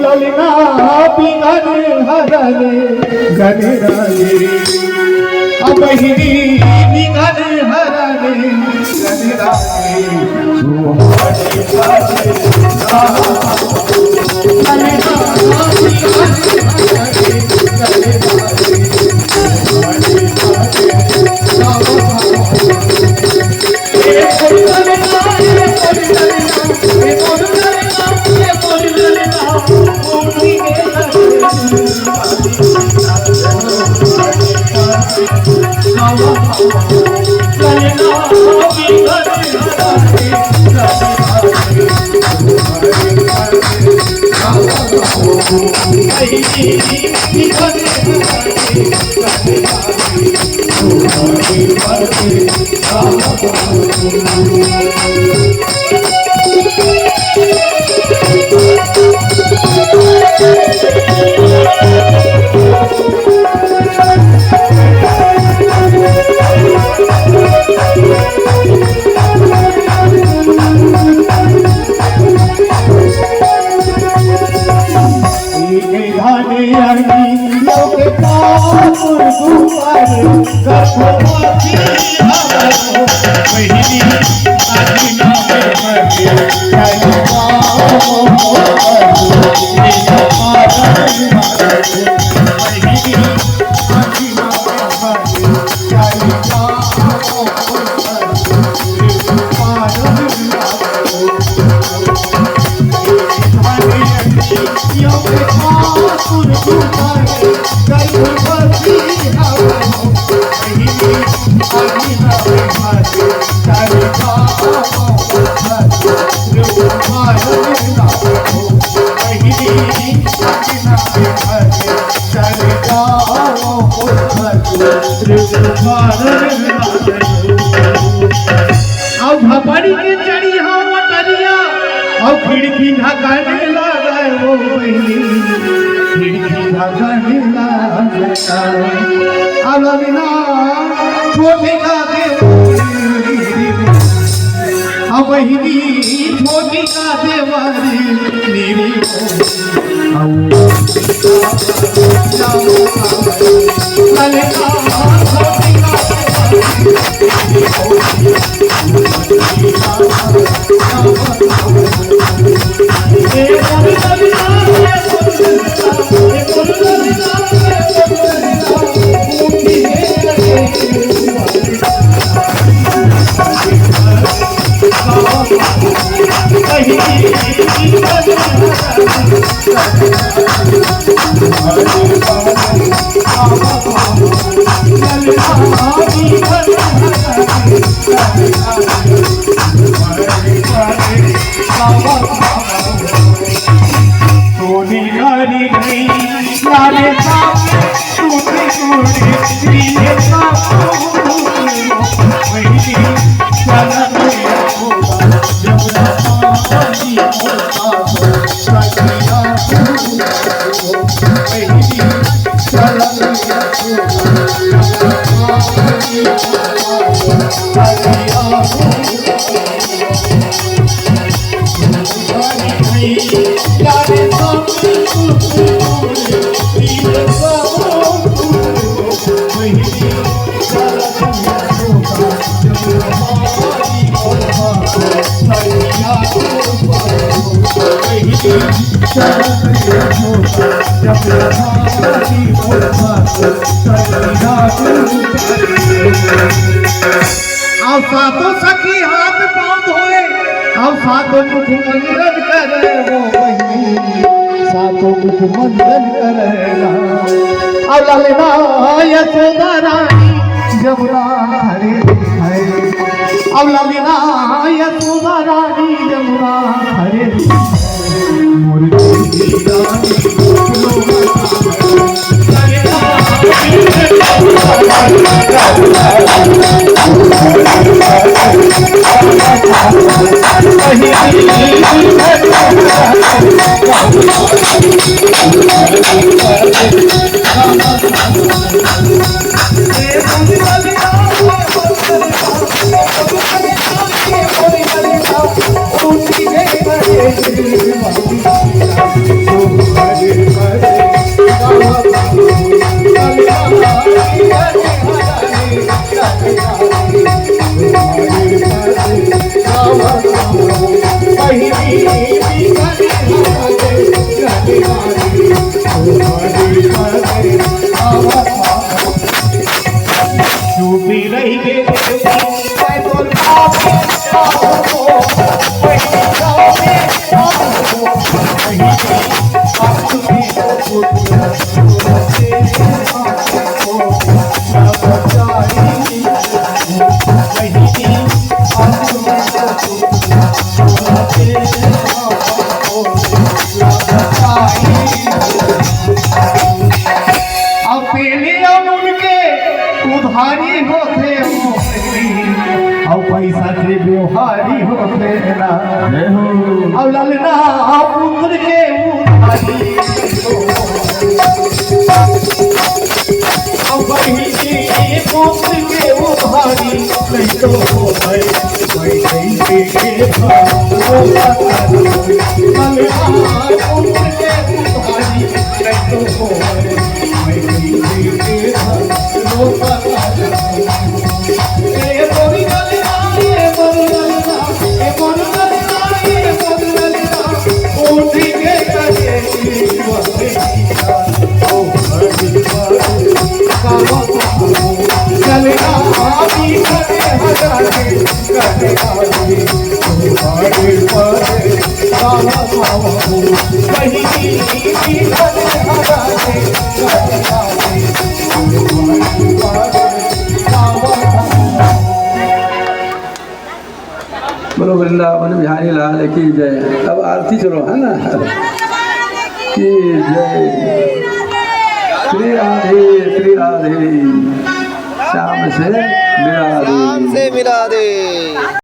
ललिना बिघन हरने गणराजे अबहिनी बिघन हरने गणराजे भपड़ी के चढ़ी हो मटरिया और खिड़की ढकाने लगा वो खिड़की ढकाने लगा अब ललिना छोटी का बहिनी छोटी का देवारी मेरी अब सातों सखी हाथ पांव धोए, अब सातों मुख मंडन करे वो बहिनी, सातों मुख मंडन करेगा। अब ललिना यशोदा रानी जमुना हरे है, अब ललिना यशोदा रानी जमुना हरे मुर्गी रानी चुपी रही गे उधारी होते और पैसा के व्यवहारी होते ना और ललना पुत्र के उधारी और बहिनी पुत्र के उधारी नहीं तो हो गए पैसे के ललना पुत्र के उधारी नहीं तो हो गए बोलो वृंदावन बिहारी लाल की जय। अब आरती चलो है ना की जय। श्री राधे श्याम से मिला दे।